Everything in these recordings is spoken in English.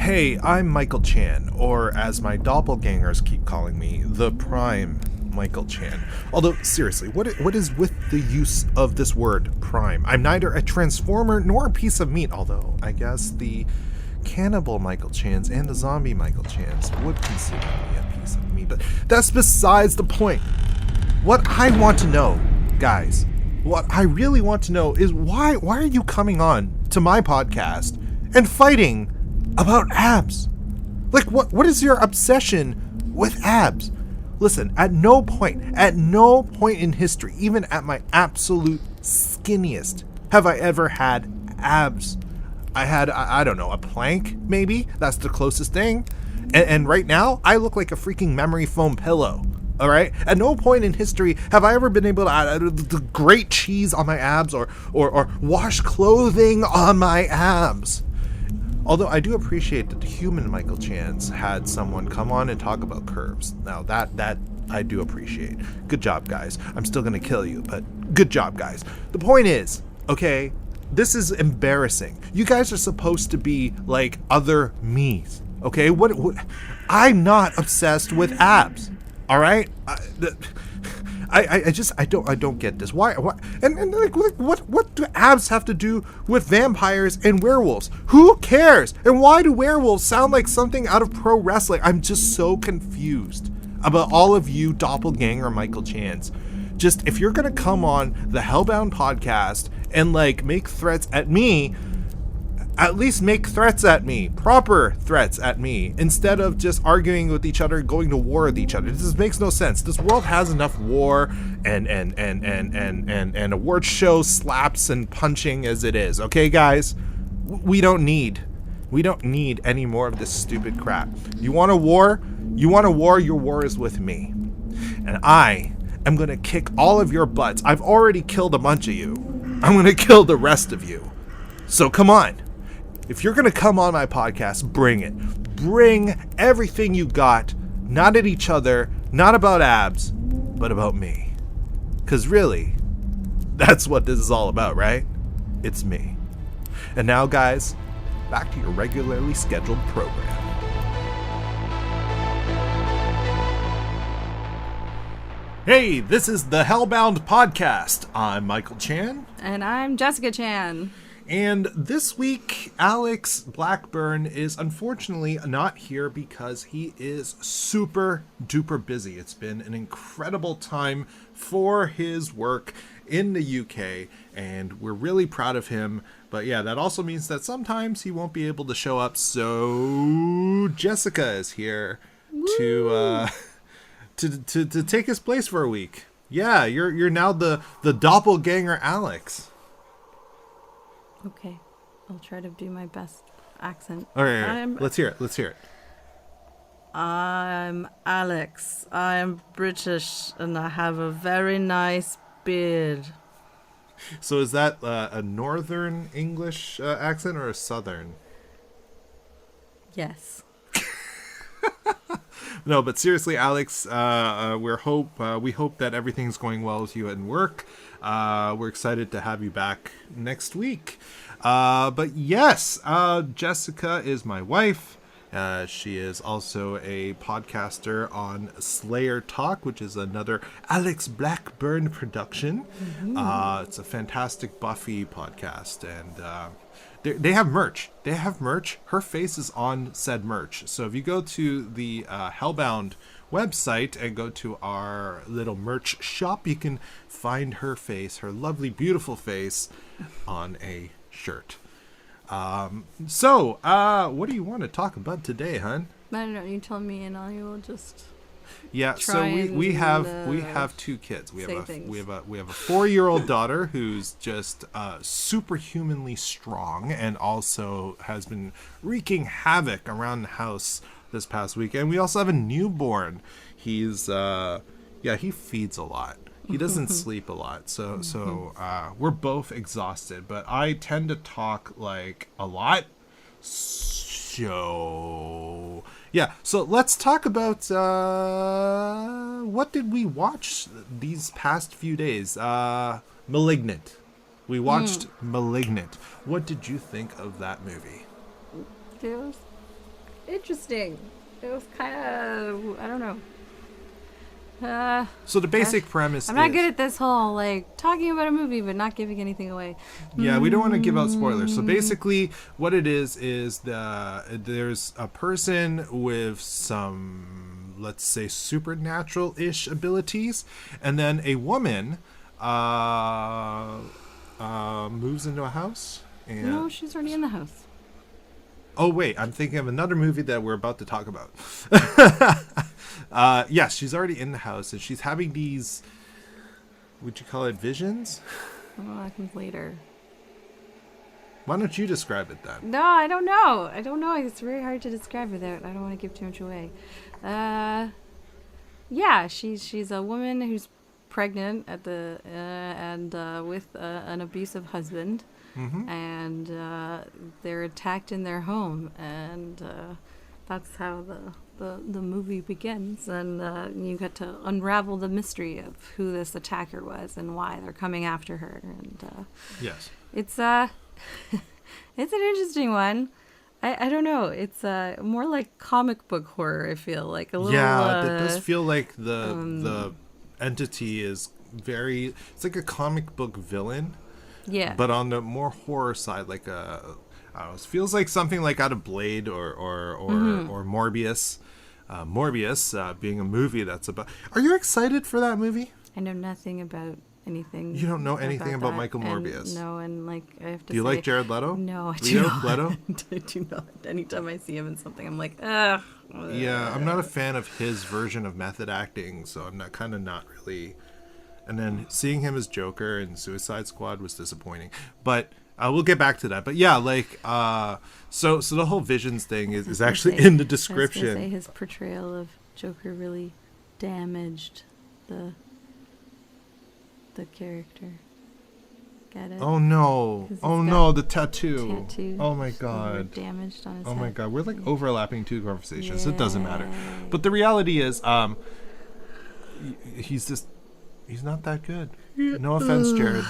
Hey, I'm Michael Chan, or as my doppelgangers keep calling me, the Prime Michael Chan. Although, seriously, what is with the use of this word, prime? I'm neither a transformer nor a piece of meat, although I guess the cannibal Michael Chans and the zombie Michael Chans would consider me a piece of meat, but that's besides the point. What I want to know, guys, what I really want to know is why are you coming on to my podcast and fighting about abs? Like, what is your obsession with abs? Listen, at no point in history, even at my absolute skinniest, have I ever had abs. I had, I don't know, a plank, maybe? That's the closest thing. And right now, I look like a freaking memory foam pillow. All right? At no point in history have I ever been able to add the grate cheese on my abs or wash clothing on my abs. Although I do appreciate that the human Michael Chans had someone come on and talk about curves. Now that I do appreciate. Good job, guys. I'm still gonna kill you, but good job, guys. The point is, okay, this is embarrassing. You guys are supposed to be like other me's, okay? What I'm not obsessed with abs, all right? I don't get this. Why and like what do abs have to do with vampires and werewolves? Who cares? And why do werewolves sound like something out of pro wrestling? I'm just so confused about all of you doppelganger Michael Chans. Just, if you're gonna come on the Hellbound podcast and like make threats at me, at least make threats at me, proper threats at me, instead of just arguing with each other, going to war with each other. This makes no sense. This world has enough war and award show slaps and punching as it is. Okay, guys, we don't need any more of this stupid crap. You want a war? Your war is with me, and I am gonna kick all of your butts. I've already killed a bunch of you. I'm gonna kill the rest of you. So come on. If you're going to come on my podcast, bring it. Bring everything you got, not at each other, not about abs, but about me. Because really, that's what this is all about, right? It's me. And now, guys, back to your regularly scheduled program. Hey, this is the Hellbound Podcast. I'm Michael Chan. And I'm Jessica Chan. And this week, Alex Blackburn is unfortunately not here because he is super duper busy. It's been an incredible time for his work in the UK, and we're really proud of him. But yeah, that also means that sometimes he won't be able to show up. So Jessica is here to take his place for a week. Yeah, you're now the doppelganger Alex. Okay, I'll try to do my best accent. All right, let's hear it. I'm Alex. I'm British, and I have a very nice beard. So is that a northern English accent or a southern? Yes. No, but seriously, Alex, we hope that everything's going well with you at work. We're excited to have you back next week. But yes, Jessica is my wife. She is also a podcaster on Slayer Talk, which is another Alex Blackburn production. Mm-hmm. It's a fantastic Buffy podcast, and they have merch. Her face is on said merch. So if you go to the Hellbound website and go to our little merch shop, you can find her face, her lovely, beautiful face, on a shirt. So what do you want to talk about today, hon? I don't know. You tell me, and I will just. Yeah, so we have two kids. We have a 4-year-old daughter who's just superhumanly strong, and also has been wreaking havoc around the house this past week. And we also have a newborn. He's he feeds a lot. He doesn't sleep a lot. So we're both exhausted, but I tend to talk like a lot. So yeah, so let's talk about what did we watch these past few days? Malignant. We watched Malignant. What did you think of that movie? It was interesting. It was kind of, I don't know. So the basic premise I'm not good at this whole, like, talking about a movie but not giving anything away. Yeah, we don't want to give out spoilers. So basically what it is there's a person with some, let's say, supernatural-ish abilities, and then a woman moves into a house. And No, she's already in the house. Oh, wait, I'm thinking of another movie that we're about to talk about. Yes, she's already in the house, and she's having these, would you call it visions? Oh, that comes later. Why don't you describe it then? No, I don't know. It's very hard to describe without. I don't want to give too much away. Yeah, she's a woman who's pregnant at the and with an abusive husband, and they're attacked in their home, and that's how the movie begins, and you get to unravel the mystery of who this attacker was and why they're coming after her, and Yes. it's it's an interesting one. I don't know. It's more like comic book horror. I feel like a little. Yeah, that does feel like the entity is very. It's like a comic book villain. Yeah. But on the more horror side, like I don't know, it feels like something like out of Blade or Morbius. Morbius being a movie that's about. Are you excited for that movie? I know nothing about anything. You don't know anything about that. Michael Morbius? No, and like I have to. Do you like Jared Leto? No, I do not. Leto? I do not. Anytime I see him in something, I'm like, ugh. Yeah, I'm not a fan of his version of method acting, so I'm not really. And then seeing him as Joker in Suicide Squad was disappointing, but we'll get back to that. But yeah, like so the whole visions thing is actually in the description. I was gonna say his portrayal of Joker really damaged the character. Get it? Oh no! Oh no! The tattoo! Tattoos Oh my god! Damaged on his Oh my head. god! We're like overlapping two conversations. It doesn't matter. Yay. But the reality is, he's not that good. No offense, Jared.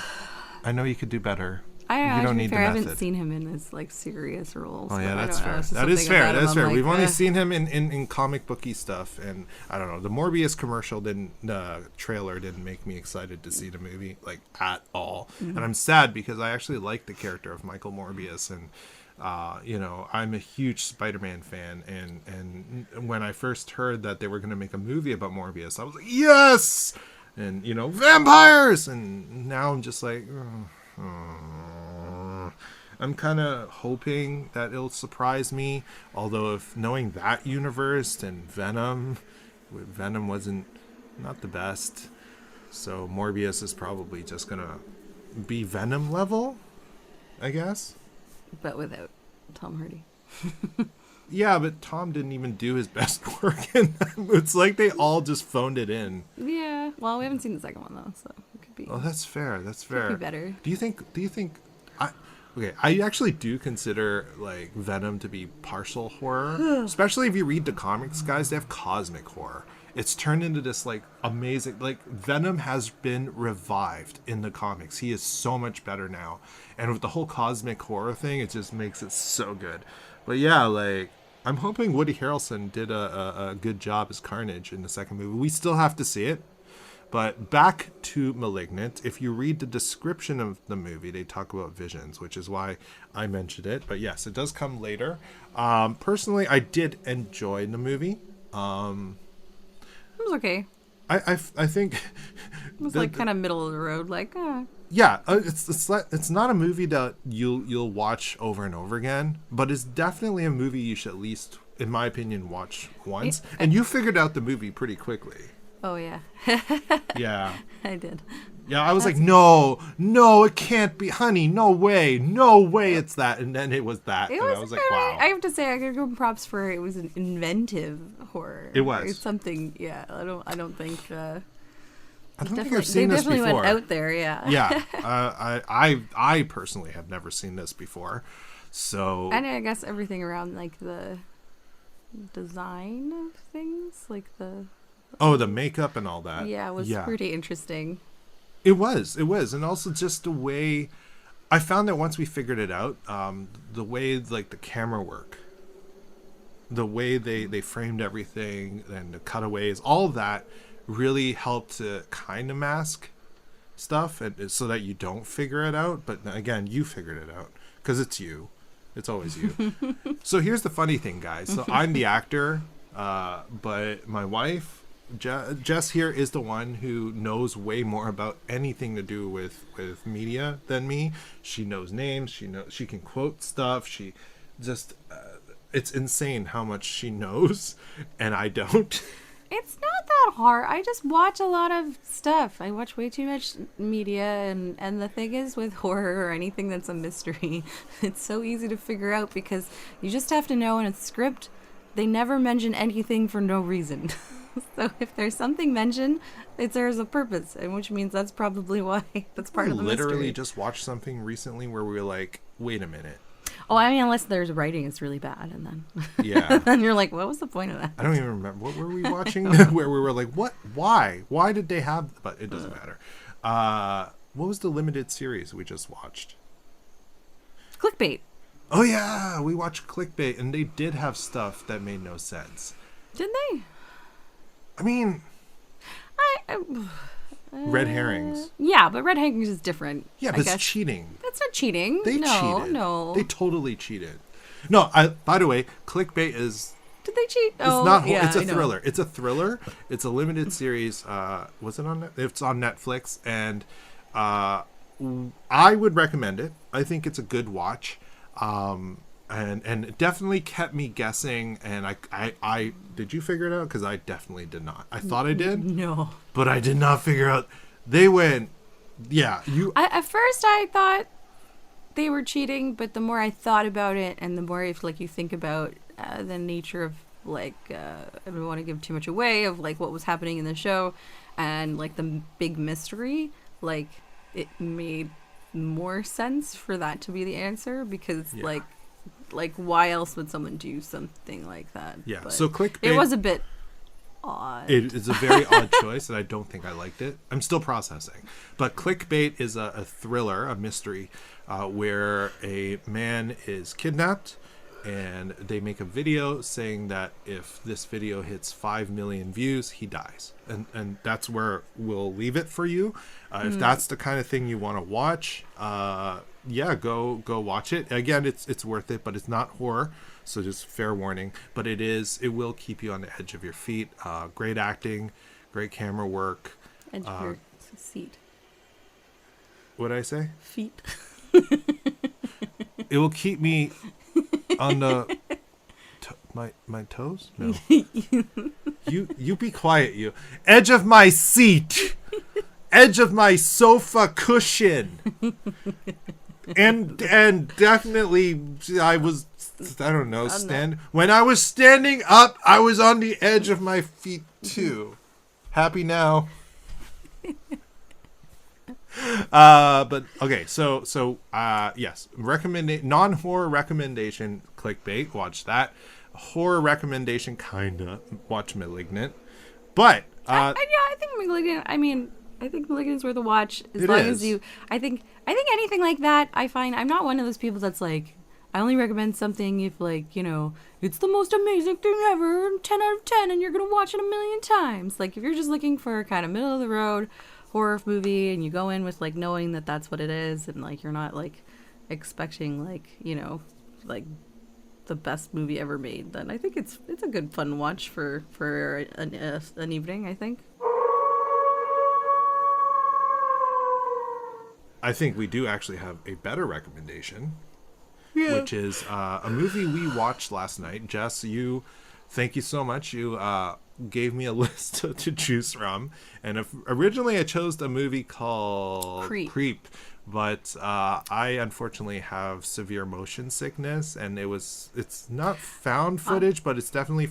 I know you could do better. I don't need the I haven't method. seen him in his like serious roles. Oh yeah, so I that's don't know. fair. It's just That is something fair. about him, That's I'm fair. like, We've only seen him in comic booky stuff, and I don't know. The Morbius commercial trailer didn't make me excited to see the movie like at all, and I'm sad because I actually like the character of Michael Morbius, and I'm a huge Spider-Man fan, and when I first heard that they were going to make a movie about Morbius, I was like, yes, and vampires, and now I'm just like. I'm kind of hoping that it'll surprise me. Although, if knowing that universe and Venom wasn't not the best, so Morbius is probably just gonna be Venom level, I guess. But without Tom Hardy. Yeah, but Tom didn't even do his best work in that. It's like they all just phoned it in. Yeah. Well, we haven't seen the second one though, so it could be. Oh, that's fair. That's fair. Could be better. Do you think? I actually do consider like Venom to be partial horror, especially if you read the comics, guys. They have cosmic horror. It's turned into this like amazing, like Venom has been revived in the comics. He is so much better now, and with the whole cosmic horror thing, it just makes it so good. But yeah, like I'm hoping Woody Harrelson did a good job as Carnage in the second movie. We still have to see it. But back to Malignant, if you read the description of the movie, they talk about visions, which is why I mentioned it. But yes, it does come later. Personally, I did enjoy the movie. It was okay. I think It was like kind of middle of the road, like. Yeah, it's not a movie that you'll watch over and over again, but it's definitely a movie you should at least, in my opinion, watch once. And you figured out the movie pretty quickly. Oh yeah. Yeah. I did. Yeah, I was like, no, it can't be, honey, no way, it's that, and then it was that, and I was like, wow. I have to say, I could give props for it was an inventive horror. It was. It's something, yeah. I don't think. I don't think I've seen this before. They definitely went out there, yeah. Yeah, I personally have never seen this before, so. And I guess everything around like the design of things, like the. Oh, the makeup and all that. Yeah, it was pretty interesting. It was, and also just the way I found that once we figured it out, the way like the camera work the way they framed everything and the cutaways, all of that really helped to kind of mask stuff, and so that you don't figure it out. But again, you figured it out because it's you. It's always you. So here's the funny thing, guys. So I'm the actor, but my wife, Jess here, is the one who knows way more about anything to do with media than me. She knows names. She can quote stuff. She just it's insane how much she knows, and I don't. It's not that hard. I just watch a lot of stuff. I watch way too much media, and the thing is with horror or anything that's a mystery, it's so easy to figure out because you just have to know in a script, they never mention anything for no reason. So if there's something mentioned, it serves a purpose, and which means that's probably why that's part of the mystery. Literally just watched something recently where we were like, wait a minute. Oh, I mean, unless there's writing is really bad, and then yeah, then you're like, what was the point of that? I don't even remember. What were we watching? Where we were like, what? Why did they have? But it doesn't matter. What was the limited series we just watched? Clickbait. Oh yeah, we watched Clickbait, and they did have stuff that made no sense. Did they? I mean, red herrings. Yeah, but red herrings is different. Yeah, but it's cheating. That's not cheating. They cheated. No. They totally cheated. No, by the way, Clickbait is... Did they cheat? It's not. Yeah, it's a thriller. It's a thriller. It's a limited series. Was it on? It's on Netflix, and I would recommend it. I think it's a good watch, and it definitely kept me guessing. And I did you figure it out? Because I definitely did not. I thought I did. No, but I did not figure out. They went. Yeah, you. At first, I thought they were cheating, but the more I thought about it, and the more you think about the nature of I don't want to give too much away of what was happening in the show, and the big mystery, it made more sense for that to be the answer because why else would someone do something like that? Yeah, but so Clickbait. It was a bit odd. It is a very odd choice, and I don't think I liked it. I'm still processing. But Clickbait is a thriller, a mystery, where a man is kidnapped, and they make a video saying that if this video hits 5 million views, he dies. And that's where we'll leave it for you. If that's the kind of thing you want to watch, go watch it. Again, it's worth it, but it's not horror. So just fair warning, but it will keep you on the edge of your feet. Great acting, great camera work. Edge of your seat. What did I say? Feet. It will keep me on the my toes? No. You be quiet, you. Edge of my seat. Edge of my sofa cushion. And definitely I don't know, when I was standing up, I was on the edge of my feet too. Happy now. But okay, so yes, non-horror recommendation, Clickbait, watch that. Horror recommendation, kinda, watch Malignant. But I think Malignant. I think Malignant's worth a watch as you. I think anything like that. I find I'm not one of those people that's I only recommend something if it's the most amazing thing ever, 10 out of 10, and you're gonna watch it a million times. If you're just looking for a kind of middle of the road horror movie and you go in with knowing that that's what it is, and you're not expecting the best movie ever made, then I think it's a good fun watch for an evening, I think. I think we do actually have a better recommendation, which is a movie we watched last night. Jess, thank you so much. You gave me a list to choose from, and originally I chose a movie called Creep, but I unfortunately have severe motion sickness, and it's not found footage, but it's definitely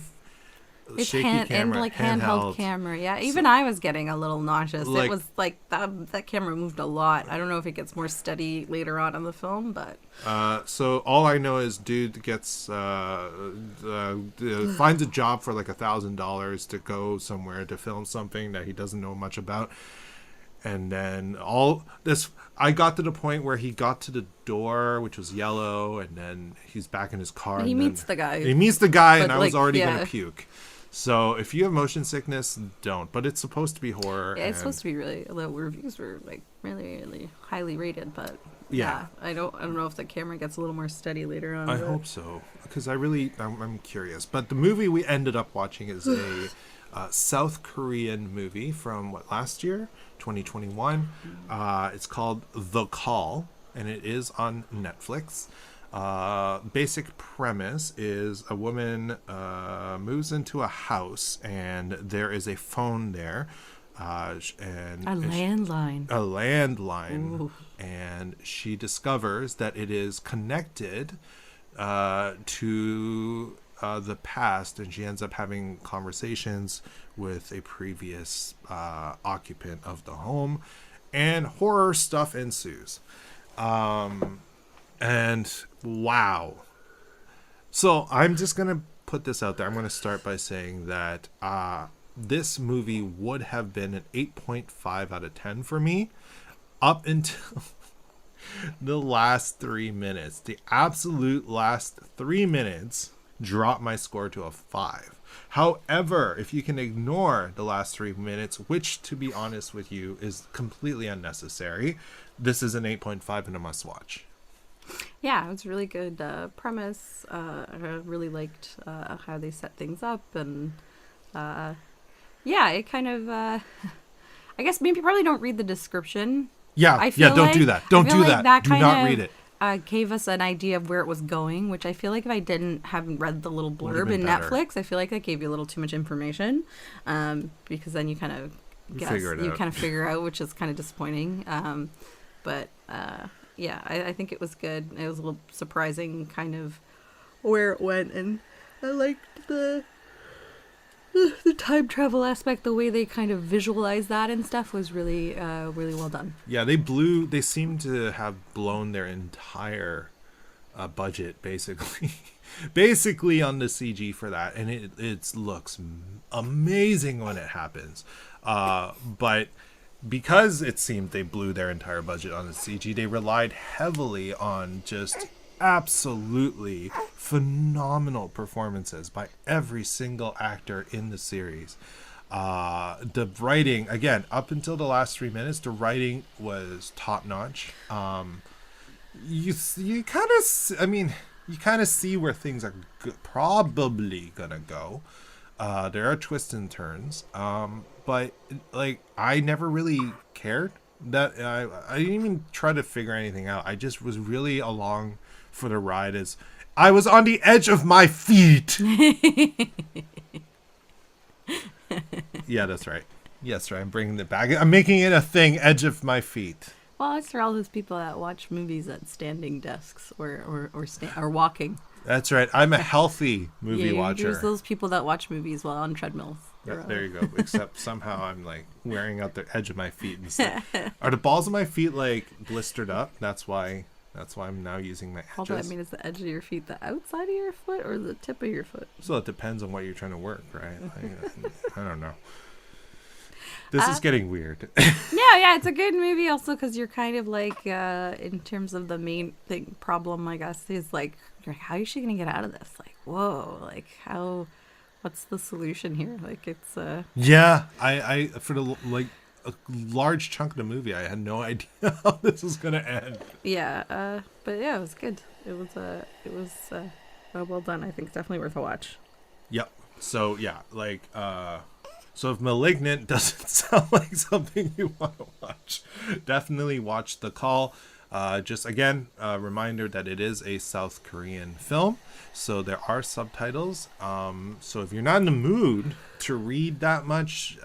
it's shaky camera, and handheld camera. Yeah, even I was getting a little nauseous. It was that camera moved a lot. I don't know if it gets more steady later on in the film, but so all I know is dude gets finds a job for $1,000 to go somewhere to film something that he doesn't know much about, And then all this, I got to the point where he got to the door, which was yellow, and then he's back in his car. He meets the guy. He meets the guy, and I was like, already yeah. going to puke. So if you have motion sickness, don't. But it's supposed to be horror. Yeah, it's supposed to be really. The reviews were like really, really highly rated, but Yeah. I don't know if the camera gets a little more steady later on. I hope so, because I'm curious. But the movie we ended up watching is a South Korean movie from last year, 2021. It's called The Call, and it is on Netflix. Basic premise is a woman moves into a house, and there is a phone there, and A landline. Ooh. And she discovers that it is connected to the past, and she ends up having conversations with a previous occupant of the home, and horror stuff ensues. And wow. So I'm just going to put this out there. I'm going to start by saying that this movie would have been an 8.5 out of 10 for me up until the last 3 minutes. The absolute last 3 minutes dropped my score to a 5. However, if you can ignore the last 3 minutes, which, to be honest with you, is completely unnecessary, this is an 8.5 and a must watch. Yeah, it was a really good premise. I really liked how they set things up, and it kind of I guess maybe probably don't read the description. Don't do that. Don't do that. Do not read it. Gave us an idea of where it was going, which I feel like if I haven't read the little blurb in better. Netflix, I feel like that gave you a little too much information, because then you kind of figure out, which is kind of disappointing. I think it was good. It was a little surprising, kind of where it went, and I liked the time travel aspect. The way they kind of visualized that and stuff was really, really well done. Yeah, they seem to have blown their entire budget, basically on the CG for that, and it looks amazing when it happens. But because it seemed they blew their entire budget on the CG, they relied heavily on just absolutely phenomenal performances by every single actor in the series. The writing, again, up until the last 3 minutes, the writing was top notch. You kind of see where things are probably gonna go. There are twists and turns, but like I never really cared. That I didn't even try to figure anything out. I just was really along for the ride, as I was on the edge of my feet. Yeah, that's right. Yes, right. I'm bringing it back. I'm making it a thing. Edge of my feet. Well, it's for all those people that watch movies at standing desks or walking. That's right. I'm a healthy movie watcher. There's those people that watch movies while on treadmills. Yeah, there you go. Except somehow I'm like wearing out the edge of my feet instead. Are the balls of my feet like blistered up? That's why I'm now using my edges. Hold on, I mean, is the edge of your feet the outside of your foot or the tip of your foot? So it depends on what you're trying to work, right? I don't know. This is getting weird. Yeah, it's a good movie also because you're kind of like, in terms of the main problem, I guess, is like, how is she going to get out of this? Like, whoa, like what's the solution here? Like it's... Yeah, I for a large chunk of the movie, I had no idea how this was going to end. Yeah, but yeah, it was good. It was well done. I think it's definitely worth a watch. Yep. So yeah, so if Malignant doesn't sound like something you want to watch, definitely watch The Call. Just again, a reminder that it is a South Korean film, so there are subtitles. So if you're not in the mood to read that much,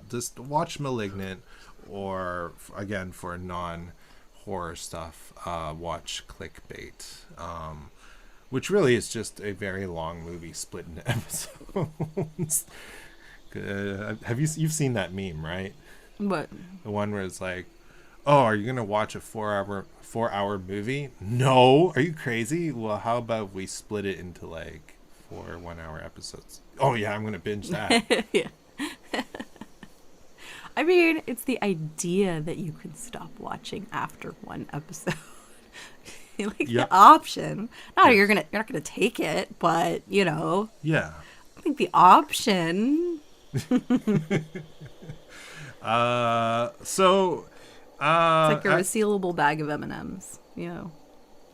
just watch Malignant, or again, for non-horror stuff, watch Clickbait, which really is just a very long movie split into episodes. You've seen that meme, right? What? The one where it's like, oh, are you gonna watch a 4-hour movie? No, are you crazy? Well, how about we split it into like 4 1-hour episodes? Oh yeah, I'm gonna binge that. Yeah. I mean, it's the idea that you can stop watching after one episode. Like the option. No, you're not gonna take it, but Yeah. I think the option. It's It's like a resealable bag of M&Ms,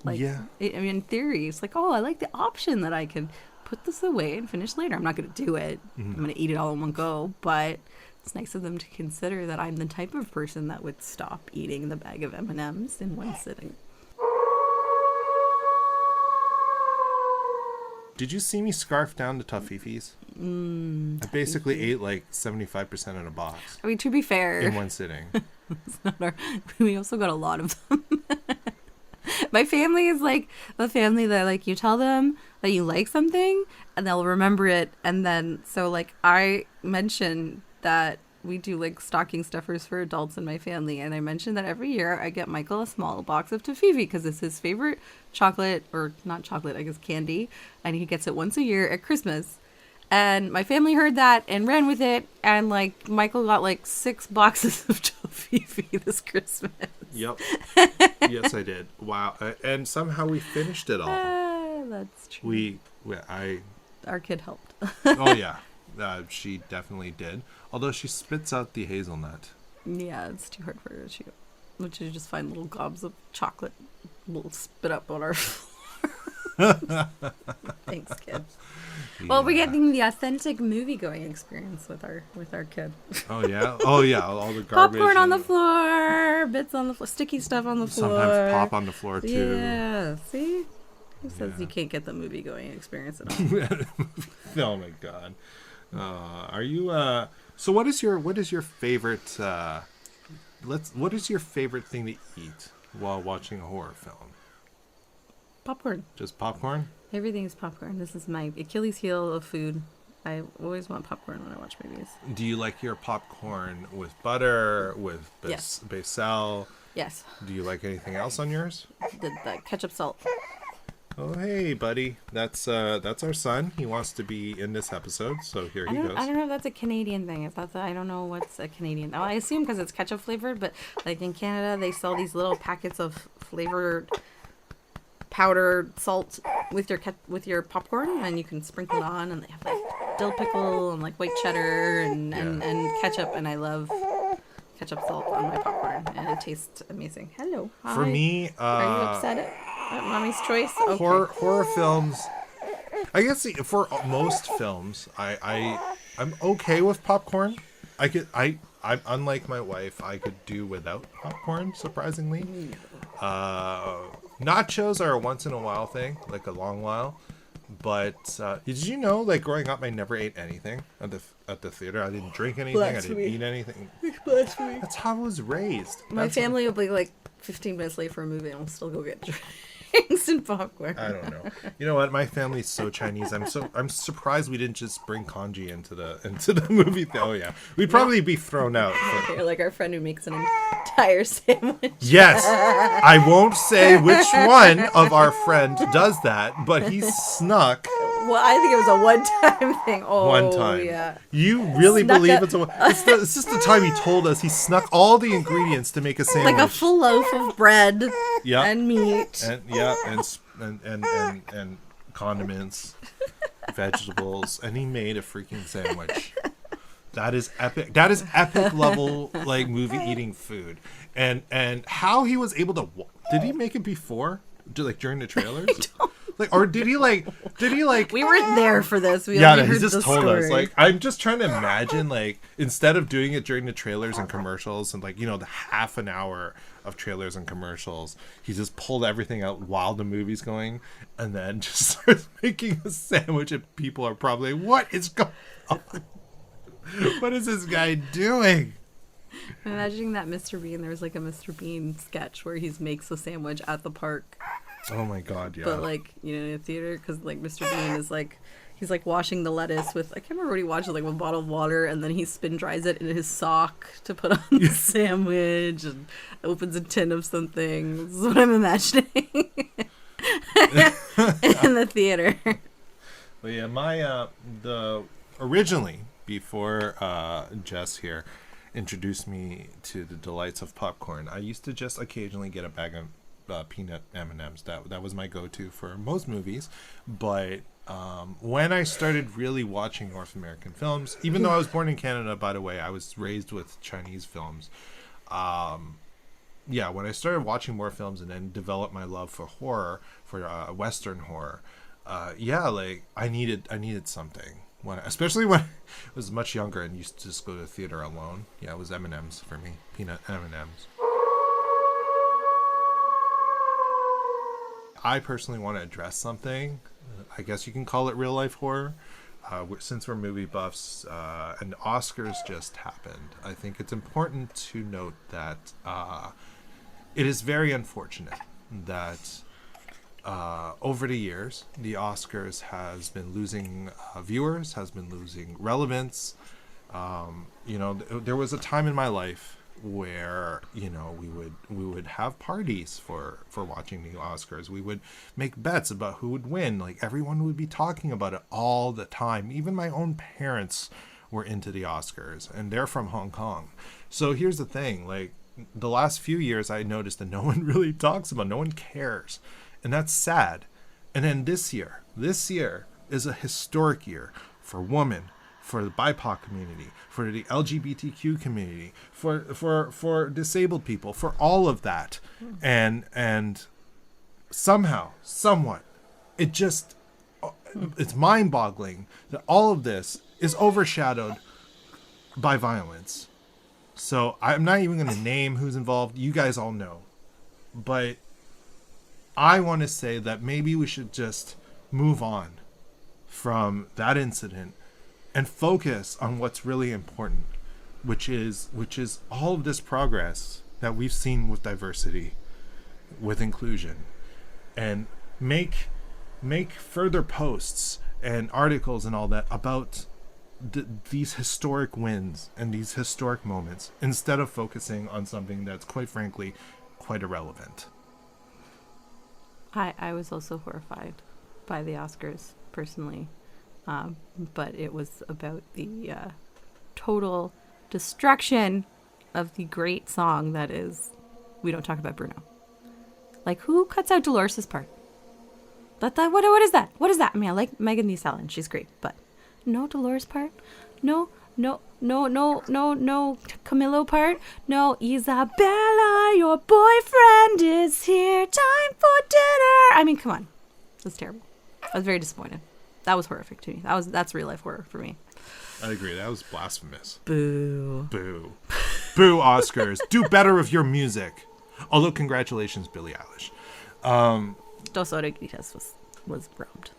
Like, yeah. I mean, in theory, it's like, oh, I like the option that I can put this away and finish later. I'm not going to do it. I'm going to eat it all in one go. But it's nice of them to consider that I'm the type of person that would stop eating the bag of M&Ms in one sitting. Did you see me scarf down the Toffifees? I basically ate like 75% in a box. I mean, to be fair, in one sitting. We also got a lot of them. My family is like the family that like you tell them that you like something and they'll remember it. And then so like I mentioned that we do like stocking stuffers for adults in my family. And I mentioned that every year I get Michael a small box of Toffifee because it's his favorite chocolate, or not chocolate, I guess candy. And he gets it once a year at Christmas. And my family heard that and ran with it. And like Michael got like 6 boxes of Toffifee this Christmas. Yep. Yes, I did. Wow. And somehow we finished it all. That's true. Our kid helped. Oh, yeah. She definitely did. Although she spits out the hazelnut. Yeah, it's too hard for her to chew. Which you just find little gobs of chocolate, little spit up on our floor. Thanks, kid. Yeah. Well, we're getting the authentic movie-going experience with our kid. Oh yeah, all the garbage. Popcorn on the floor, bits on the floor, sticky stuff on the floor. Sometimes pop on the floor too. Yeah, see, who says you can't get the movie-going experience at all? Oh my god, are you? So what is your favorite? What is your favorite thing to eat while watching a horror film? Popcorn. Just popcorn? Everything is popcorn. This is my Achilles heel of food. I always want popcorn when I watch movies. Do you like your popcorn with butter, with basil? Yes. Do you like anything else on yours? The ketchup, salt. Oh, hey, buddy. That's our son. He wants to be in this episode, so here he goes. I don't know if that's a Canadian thing. I don't know what's a Canadian. Oh, I assume because it's ketchup flavored, but like in Canada, they sell these little packets of flavored powdered salt with your popcorn, and you can sprinkle it on, and they have like dill pickle and like white cheddar and ketchup, and I love ketchup salt on my popcorn, and it tastes amazing. Hello. Hi. For me, are you upset at Mommy's choice? Okay. Horror films. I guess for most films, I'm okay with popcorn. I'm unlike my wife. I could do without popcorn, surprisingly. Nachos are a once in a while thing, like a long while. But did you know, like growing up, I never ate anything at the theater. I didn't drink anything. Blasphemy. I didn't eat anything. Blasphemy. That's how I was raised. My family will be like 15 minutes late for a movie, and we'll still go get drinks and popcorn. I don't know. You know what? My family's so Chinese. I'm surprised we didn't just bring congee into the movie. Oh yeah, we'd probably be thrown out. But... You're like our friend who makes an entire sandwich. Yes, I won't say which one of our friend does that, but he snuck. Well, I think it was a one-time thing. Oh, one time. Yeah. You really believe it's it's just the time he told us he snuck all the ingredients to make a sandwich. Like a full loaf of bread yep. and meat. And condiments, vegetables, and he made a freaking sandwich. That is epic. That is epic level like movie eating food. And how he was able to did he make it before? During the trailers? Like, or did he like? We weren't there for this. We he heard just the told story. us. Like, I'm just trying to imagine, like, instead of doing it during the trailers and commercials and like, the half an hour of trailers and commercials, he just pulled everything out while the movie's going, and then just starts making a sandwich, and people are probably, what is going on? What is this guy doing? I'm imagining that Mr. Bean. There was like a Mr. Bean sketch where he makes a sandwich at the park. Oh my god, yeah. But like, in a theater, because like Mr. Bean is like, he's like washing the lettuce with, I can't remember what he washes, like with a bottle of water, and then he spin dries it in his sock to put on the sandwich, and opens a tin of something. This is what I'm imagining in the theater. Well, yeah, originally, before Jess here, introduced me to the delights of popcorn. I used to just occasionally get a bag of peanut M&Ms. That was my go-to for most movies. But when I started really watching North American films, even though I was born in Canada, by the way, I was raised with Chinese films. Yeah, when I started watching more films and then developed my love for horror, for Western horror, like I needed something. Especially when I was much younger and used to just go to the theater alone. Yeah, it was M&Ms for me, peanut M&Ms. I personally want to address something. I guess you can call it real life horror. Since we're movie buffs and Oscars just happened, I think it's important to note that it is very unfortunate that over the years, the Oscars has been losing viewers, has been losing relevance. There was a time in my life where we would have parties for watching the Oscars. We would make bets about who would win. Like everyone would be talking about it all the time. Even my own parents were into the Oscars, and they're from Hong Kong. So here's the thing: like the last few years, I noticed that no one really talks about it. No one cares. And that's sad. And then this year is a historic year for women, for the BIPOC community, for the LGBTQ community, for disabled people, for all of that. And somehow, somewhat, it's mind-boggling that all of this is overshadowed by violence. So I'm not even going to name who's involved. You guys all know. But I want to say that maybe we should just move on from that incident and focus on what's really important, which is all of this progress that we've seen with diversity, with inclusion, and make further posts and articles and all that about these historic wins and these historic moments, instead of focusing on something that's quite frankly quite irrelevant. I was also horrified by the Oscars personally, but it was about the total destruction of the great song that is We Don't Talk About Bruno. Like, who cuts out Dolores' part? What is that? What is that? I mean, I like Megan Thee Stallion, she's great, but no Dolores part? No Camilo part? No, Isabella, your boyfriend is here, time for dinner. I mean, come on. That's terrible. I was very disappointed. That was horrific to me. That's real life horror for me. I agree. That was blasphemous. Boo. Boo. Boo, Oscars. Do better with your music. Although, congratulations, Billie Eilish. Dos Orejitas was robbed.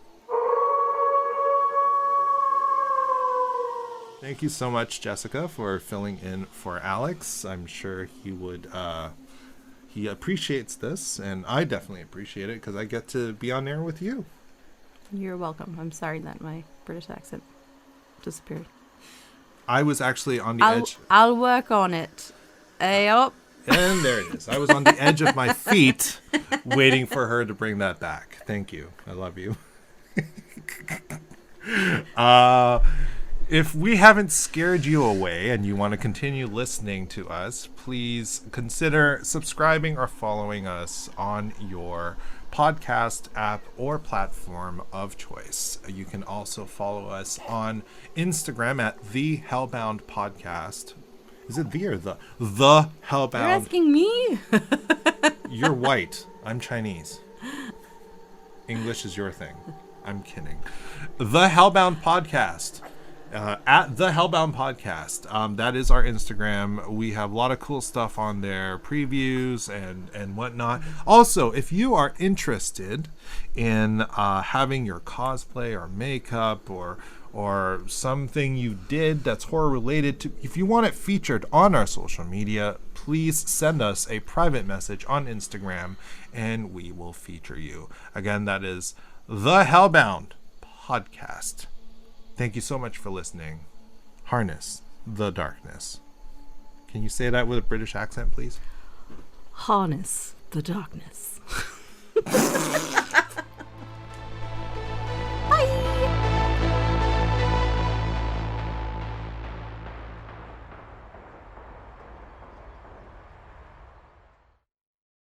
Thank you so much, Jessica, for filling in for Alex. I'm sure he appreciates this, and I definitely appreciate it because I get to be on air with you. You're welcome. I'm sorry that my British accent disappeared. I was actually on the edge. I'll work on it. Hey up. And there it is. I was on the edge of my feet waiting for her to bring that back. Thank you. I love you. If we haven't scared you away and you want to continue listening to us, please consider subscribing or following us on your podcast app or platform of choice. You can also follow us on Instagram at the Hellbound Podcast. Is it the or the? The Hellbound. You're asking me? You're white. I'm Chinese. English is your thing. I'm kidding. The Hellbound Podcast. At the Hellbound Podcast. That is our Instagram. We have a lot of cool stuff on there, previews and whatnot. Also, if you are interested in having your cosplay or makeup or something you did that's horror related, if you want it featured on our social media, please send us a private message on Instagram and we will feature you. Again, that is the Hellbound Podcast. Thank you so much for listening. Harness the darkness. Can you say that with a British accent, please? Harness the darkness.